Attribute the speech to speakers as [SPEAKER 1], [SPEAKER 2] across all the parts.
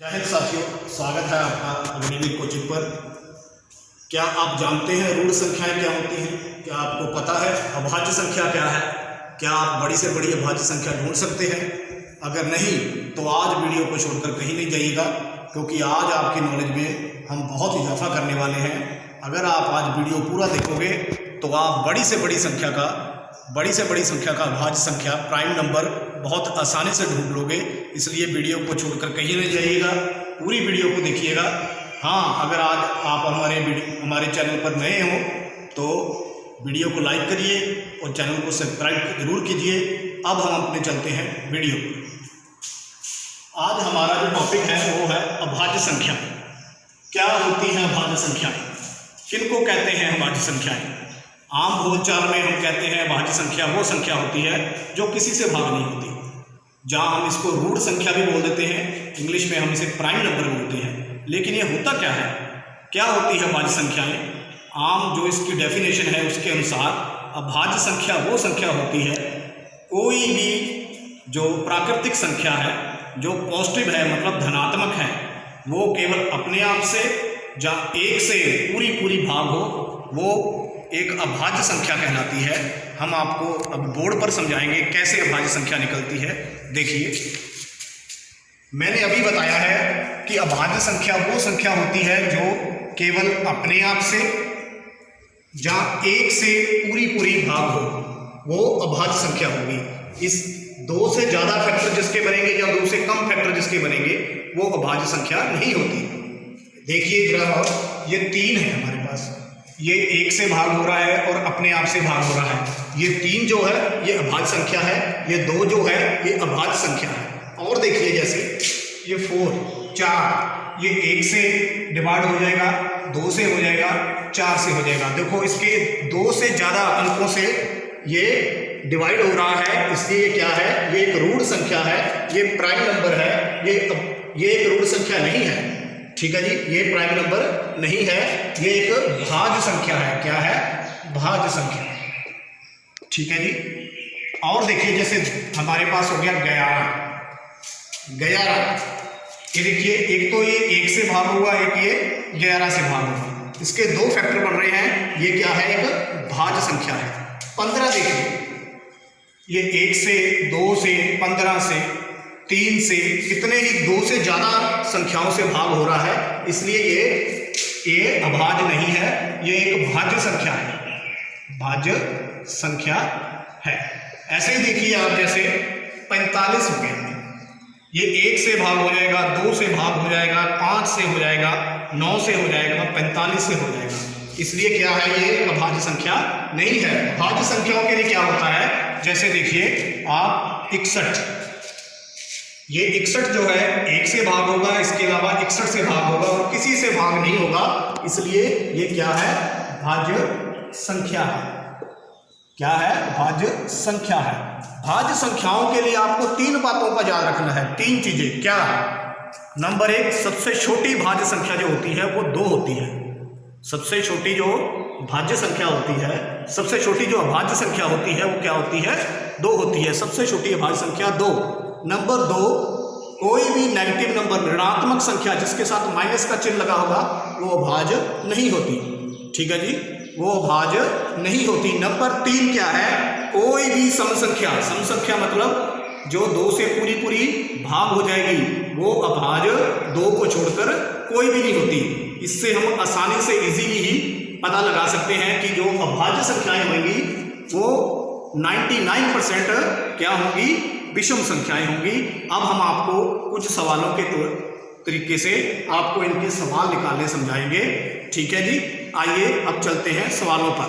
[SPEAKER 1] जय हिंद साथियों, स्वागत है आपका अग्निवीर कोचिंग पर। क्या आप जानते हैं रूढ़ संख्याएं क्या होती हैं? क्या आपको पता है अभाज्य संख्या क्या है? क्या आप बड़ी से बड़ी अभाज्य संख्या ढूंढ सकते हैं? अगर नहीं तो आज वीडियो को छोड़कर कहीं नहीं जाइएगा, क्योंकि आज आपकी नॉलेज में हम बहुत इजाफा करने वाले हैं। अगर आप आज वीडियो पूरा देखोगे तो आप बड़ी से बड़ी संख्या का अभाज्य संख्या प्राइम नंबर बहुत आसानी से ढूंढ लोगे। इसलिए वीडियो को छोड़कर कहीं नहीं जाइएगा, पूरी वीडियो को देखिएगा। हाँ, अगर आज आप हमारे चैनल पर नए हो तो वीडियो को लाइक करिए और चैनल को सब्सक्राइब जरूर कीजिए। अब हम अपने चलते हैं वीडियो पर। आज हमारा जो टॉपिक है वो है अभाज्य संख्या। क्या होती हैं अभाज्य संख्याएं? किनको कहते हैं अभाज्य संख्याएं? आम बोलचाल में हम कहते हैं अभाज्य संख्या वो संख्या होती है जो किसी से भाग नहीं होती। जहाँ हम इसको रूढ़ संख्या भी बोल देते हैं, इंग्लिश में हम इसे प्राइम नंबर बोलते हैं। लेकिन ये होता क्या है? क्या होती है अभाज्य संख्याएं? आम जो इसकी डेफिनेशन है उसके अनुसार अभाज्य संख्या वो संख्या होती है, कोई भी जो प्राकृतिक संख्या है, जो पॉजिटिव है मतलब धनात्मक है, वो केवल अपने आप से जहाँ एक से पूरी भाग हो, वो एक अभाज्य संख्या कहलाती है। हम आपको अब बोर्ड पर समझाएंगे कैसे अभाज्य संख्या निकलती है। देखिए, मैंने अभी बताया है कि अभाज्य संख्या वो संख्या होती है जो केवल अपने आप से जहाँ एक से पूरी भाग हो, वो अभाज्य संख्या होगी। इस दो से ज़्यादा फैक्टर जिसके बनेंगे या दो से कम फैक्टर जिसके बनेंगे वो अभाज्य संख्या नहीं होती। देखिए जरा, ये 3 है हमारे पास, ये एक से भाग हो रहा है और अपने आप से भाग हो रहा है। ये 3 जो है ये अभाज्य संख्या है, ये 2 जो है ये अभाज्य संख्या है। और देखिए जैसे ये 4, ये 1 से डिवाइड हो जाएगा, 2 से हो जाएगा, 4 से हो जाएगा। देखो इसके 2 से ज़्यादा अंकों से ये डिवाइड हो रहा है, इसलिए ये क्या है? ये एक रूढ़ संख्या है, ये प्राइम नंबर है। ये एक रूढ़ संख्या नहीं है, ठीक है जी, ये प्राइम नंबर नहीं है, ये एक भाज्य संख्या है। क्या है? भाज्य संख्या, ठीक है जी। और देखिए जैसे हमारे पास हो गया 11। ये देखिए, एक तो ये 1 से भाग हुआ, एक ये 11 से भाग हुआ, इसके 2 फैक्टर बन रहे हैं। ये क्या है? एक भाज्य संख्या है। 15 देखिए, ये 1 से, 2 से, 15 से, 3 से, कितने ही 2 से ज़्यादा संख्याओं से भाग हो रहा है, इसलिए ये अभाज्य नहीं है, ये एक भाज्य संख्या है, भाज्य संख्या है। ऐसे ही देखिए आप, जैसे 45 हो गया, ये 1 से भाग हो जाएगा, 2 से भाग हो जाएगा, 5 से हो जाएगा, 9 से हो जाएगा, 45 से हो जाएगा। इसलिए क्या है? ये अभाज्य संख्या नहीं है। भाज्य संख्याओं के लिए क्या होता है? जैसे देखिए आप 61, ये 61 जो है 1 से भाग होगा, इसके अलावा 61 से भाग होगा और किसी से भाग नहीं होगा, इसलिए ये क्या है? भाज्य संख्या है। क्या है? भाज्य संख्या है। भाज्य संख्याओं के लिए आपको 3 बातों का याद रखना है, 3 चीजें। क्या? नंबर 1, सबसे छोटी भाज्य संख्या जो होती है वो 2 होती है। सबसे छोटी जो भाज्य संख्या होती है, सबसे छोटी जो अभाज्य संख्या होती है वो क्या होती है? 2 होती है। सबसे छोटी अभाज्य संख्या 2। नंबर 2, कोई भी नेगेटिव नंबर, ऋणात्मक संख्या जिसके साथ माइनस का चिन्ह लगा होगा, वो अभाज्य नहीं होती, ठीक है जी, वो अभाज्य नहीं होती। नंबर 3 क्या है? कोई भी सम संख्या मतलब जो 2 से पूरी भाग हो जाएगी, वो अभाज्य 2 को छोड़कर कोई भी नहीं होती। इससे हम आसानी से इजीली ही पता लगा सकते हैं कि जो अभाज्य संख्याएं होंगी वो 99% क्या होंगी? विषम संख्याएं होंगी। अब हम आपको कुछ सवालों के तरीके से आपको इनके सवाल निकालने समझाएंगे, ठीक है जी। आइए अब चलते हैं सवालों पर।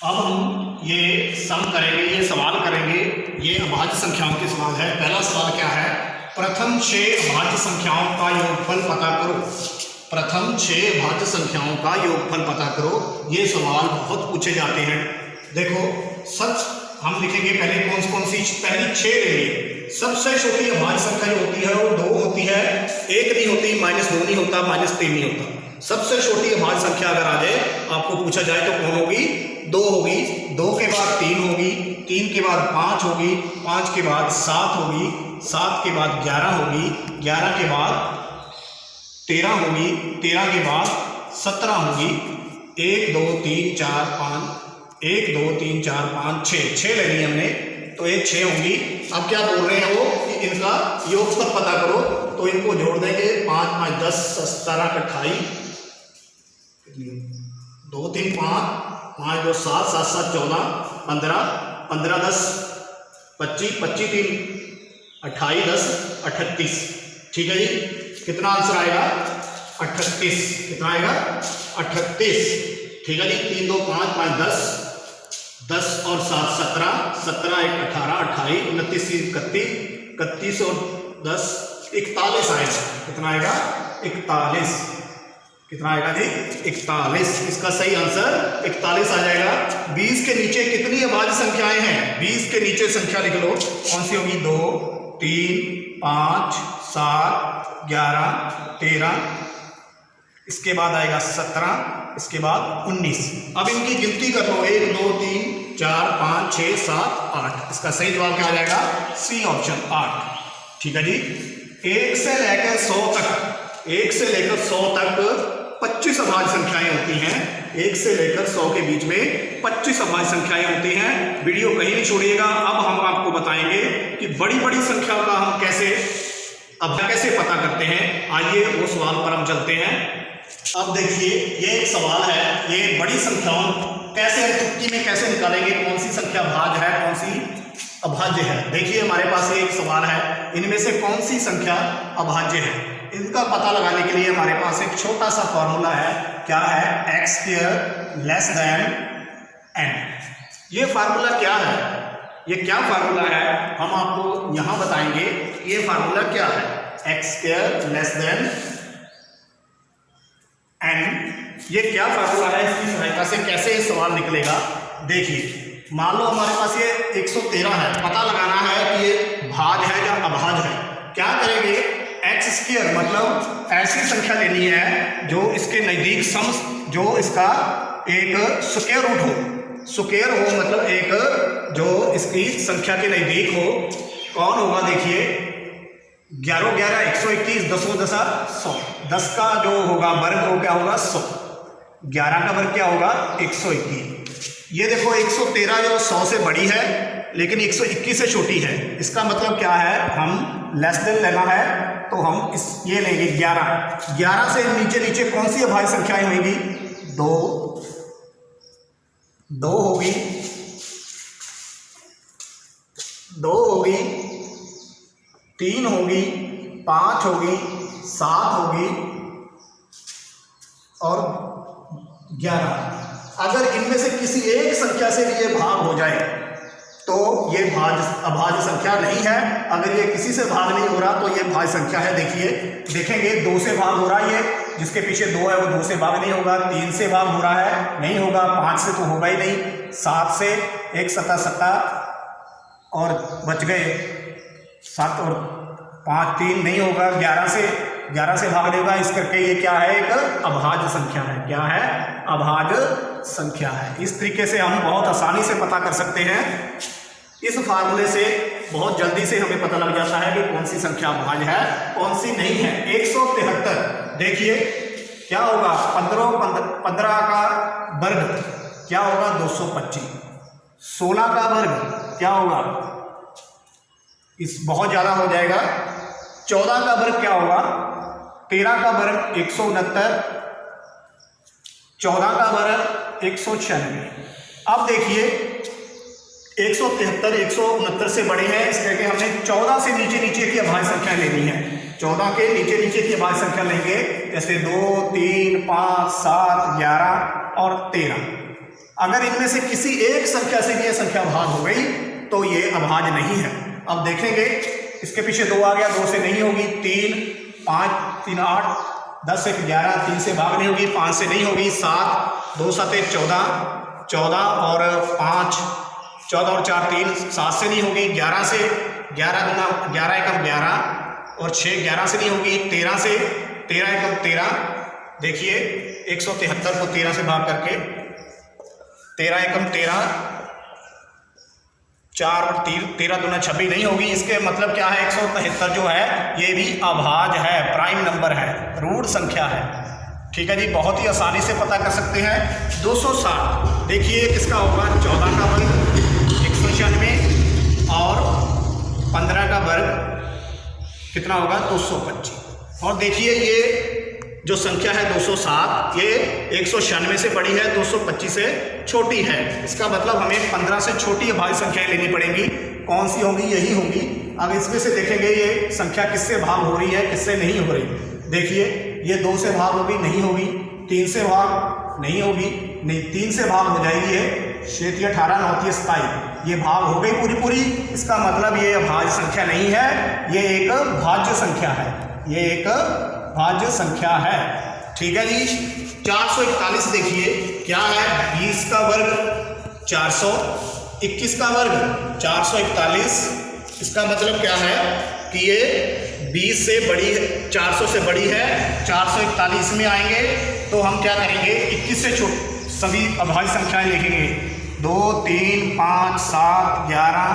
[SPEAKER 1] अब हम ये सम करेंगे, ये सवाल करेंगे, ये अभाज्य संख्याओं के सवाल है। पहला सवाल क्या है? प्रथम 6 अभाज्य संख्याओं का योगफल पता करो। प्रथम 6 अभाज्य संख्याओं का योगफल पता करो। ये सवाल बहुत पूछे जाते हैं। देखो, हम लिखेंगे पहले कौन सी, पहली 6 लेंगे। सबसे छोटी अभाज्य संख्या जो होती है वो 2 होती है, 1 नहीं होती, -2 नहीं होता, -3 नहीं होता। सबसे छोटी अभाज्य संख्या अगर आ जाए, आपको पूछा जाए तो कौन होगी? 2 होगी। 2 के बाद 3 होगी, 3 के बाद 5 होगी, 5 के बाद 7 होगी, 7 के बाद 11 होगी, 11 के बाद 13 होगी, 13 के बाद 17 होगी, 1 2 3 4 5, 1 2 3 4 5 6 लेनी है हमने, तो एक 6 होंगी। अब क्या बोल रहे हैं वो कि इनका योगफल पता करो, तो इनको जोड़ देंगे, 5 5 10 17 28, 2 3 5 5 2 7 7 7 14 15 15 10 25 25 3 28 10 38। ठीक है जी, कितना आंसर आएगा? 38। कितना आएगा? 38। ठीक है जी, 3 2 5 5 10 10 और 7 17 17 1 18 28 29 31 31 और 10 41 आएगा। कितना आएगा? 41। कितना आएगा जी? 41। इसका सही आंसर 41 आ जाएगा। 20 के नीचे कितनी अभाज्य संख्याएं हैं? 20 के नीचे संख्या लिख लो, कौन सी होगी? 2 3 5 7 11 13, इसके बाद आएगा 17, इसके बाद 19। अब इनकी गिनती कर लो, 1 2 3 4 5 6 7 8। इसका सही जवाब क्या आ जाएगा? C option 8। ठीक है जी, 1 से लेकर 100 तक, 1 से लेकर 100 तक 25 अभाज्य संख्याएं होती हैं। 1 से लेकर 100 के बीच में 25 अभाज्य संख्याएं होती हैं। वीडियो कहीं नहीं छोड़िएगा। अब हम आपको बताएंगे कि बड़ी बड़ी संख्या का हम कैसे पता करते हैं। आइए वो सवाल पर हम चलते हैं। अब देखिए, ये एक सवाल है, ये बड़ी संख्याओं कैसे चुटकी में कैसे निकालेंगे, कौन सी संख्या भाज्य है, कौन सी अभाज्य है। देखिए हमारे पास एक सवाल है, इनमें से कौन सी संख्या अभाज्य है, इनका पता लगाने के लिए हमारे पास एक छोटा सा फॉर्मूला है। क्या है? x² less than n। ये फार्मूला क्या है? ये क्या फार्मूला है हम आपको यहां बताएंगे। ये फार्मूला क्या है? x² less than n। ये क्या फार्मूला है, इसकी सहायता से कैसे ये सवाल निकलेगा। देखिए, मान लो हमारे पास ये 113 है, पता लगाना है कि ये भाज्य है या अभाज्य है। क्या करेंगे? x² मतलब ऐसी संख्या लेनी है जो इसके नजदीक जो इसका एक स्क्वायर रूट हो। स्क्वायर हो मतलब एक जो इसकी संख्या के नजदीक हो। कौन होगा? देखिए, 11 11 121, 10 10 100। 10 का जो होगा वर्ग वो क्या होगा? 100। 11 का वर्ग क्या होगा? 121। ये देखो 113 जो 100 से बड़ी है लेकिन 121 से छोटी है। इसका मतलब क्या है? हम लेस देन लेना है तो हम ये लेंगे 11। 11 से नीचे कौन सी अभाज्य संख्याएं होंगी? 2 होगी, 2 होगी, 3 होगी, 5 होगी, 7 होगी और 11। अगर इनमें से किसी एक संख्या से भी ये भाग हो जाए तो ये अभाज्य संख्या नहीं है। अगर ये किसी से भाग नहीं हो रहा तो ये भाज्य संख्या है। देखिए, देखेंगे 2 से भाग हो रहा है, ये जिसके पीछे 2 है वो 2 से भाग नहीं होगा। 3 से भाग हो रहा है, नहीं होगा। 5 से तो होगा ही नहीं। 7 से 1 7 7 और बच गए 7 और 5 3 नहीं होगा। 11 से भाग देगा। इस करके ये क्या है? एक अभाज्य संख्या है। क्या है? अभाज्य संख्या है। इस तरीके से हम बहुत आसानी से पता कर सकते हैं। इस फार्मूले से बहुत जल्दी से हमें पता लग जाता है कि कौन सी संख्या अभाज्य है, कौन सी नहीं है। 173, देखिए क्या होगा? 15 का वर्ग क्या होगा? 225। 16 का वर्ग क्या होगा? इस बहुत ज्यादा हो जाएगा। 14 का वर्ग क्या होगा? 13 का वर्ग 169, 14 का वर्ग 196। अब देखिए 173 169 से बड़े हैं, इस करके हमने 14 से नीचे की अभाज्य संख्या लेनी है। 14 के नीचे की अभाज्य संख्या लेंगे, जैसे 2 3 5 7 11 और 13। अगर इनमें से किसी एक संख्या से भी यह संख्या भाग हो गई तो ये अभाज्य नहीं है। अब देखेंगे, इसके पीछे 2 आ गया, 2 से नहीं होगी। 3 5 3 8 10 1 11, 3 से भाग नहीं होगी। 5 से नहीं होगी। 7 2 7 1 14 और 5 14 और 4 3 7 से नहीं होगी। 11 से 11 गुना 11 एकम 11 और 6 11 से नहीं होगी। 13 से 13 एकम 13। देखिए 173 को 13 से भाग करके 13 एकम 13 4 13 दूना 26 नहीं होगी। इसके मतलब क्या है, 173 जो है ये भी अभाज्य है, प्राइम नंबर है, रूढ़ संख्या है। ठीक है जी, बहुत ही आसानी से पता कर सकते हैं। 260 देखिए किसका होगा, 14 का वर्ग 196 और 15 का वर्ग कितना होगा, 225। और देखिए ये जो संख्या है 207 ये 196 से बड़ी है, 225 से छोटी है। इसका मतलब हमें 15 से छोटी अभाज्य संख्याएं लेनी पड़ेंगी। कौन सी होंगी, यही होंगी। अब इसमें से देखेंगे ये संख्या किससे भाग हो रही है, किससे नहीं हो रही। देखिए ये 2 से भाग होगी, नहीं होगी। 3 से भाग नहीं होगी, नहीं। 3 से भाग हो जाएगी, ये 6 18 9 27 ये भाग हो गई पूरी। इसका मतलब ये अभाज्य संख्या नहीं है, ये एक भाज्य संख्या है, ये एक भाज्य संख्या है। ठीक है जी। 441 देखिए क्या है, 20 का वर्ग 421 का वर्ग 441। इसका मतलब क्या है कि ये 20 से बड़ी है, 400 से बड़ी है। 441 में आएंगे तो हम क्या करेंगे, 21 से छोटी सभी अभाज्य संख्याएं लिखेंगे। 2 3 5 7 11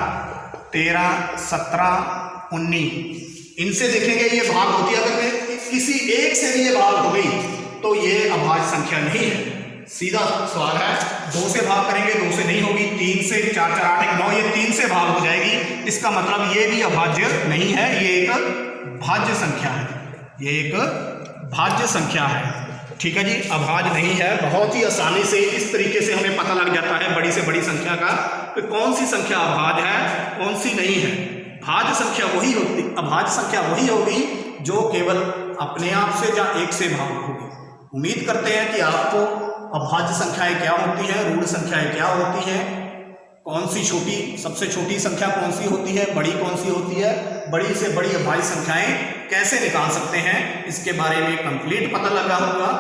[SPEAKER 1] 13 17 19 इनसे देखेंगे ये भाग होती है। अगर किसी एक से भी ये भाग हो गई तो ये अभाज्य संख्या नहीं है। सीधा सवाल है। 2 से भाग करेंगे, 2 से नहीं होगी। 3 से 4 4 8 1 9 ये 3 से भाग हो जाएगी। इसका मतलब ये भी अभाज्य नहीं है, ये एक भाज्य संख्या है, ये एक भाज्य संख्या है। ठीक है जी, अभाज्य नहीं है। बहुत ही आसानी से इस तरीके से हमें पता लग जाता है बड़ी से बड़ी संख्या का कि कौन सी संख्या अभाज्य है, कौन सी नहीं है। भाज्य संख्या वही होती, अभाज्य संख्या वही होगी जो केवल अपने आप से या एक से भाग होगी। उम्मीद करते हैं कि आपको अभाज्य संख्याएं क्या होती हैं, रूढ़ संख्याएं क्या होती हैं, कौन सी छोटी, सबसे छोटी संख्या कौन सी होती है, बड़ी कौन सी होती है, बड़ी से बड़ी अभाज्य संख्याएं कैसे निकाल सकते हैं, इसके बारे में कंप्लीट पता लगा होगा।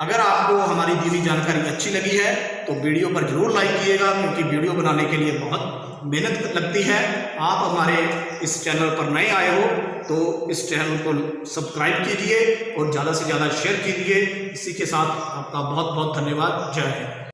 [SPEAKER 1] अगर आपको हमारी दी हुई जानकारी अच्छी लगी है तो वीडियो पर जरूर लाइक कीजिएगा, क्योंकि वीडियो बनाने के लिए बहुत मेहनत लगती है। आप हमारे इस चैनल पर नए आए हो तो इस चैनल को सब्सक्राइब कीजिए और ज़्यादा से ज़्यादा शेयर कीजिए। इसी के साथ आपका बहुत बहुत धन्यवाद। जय हिंद।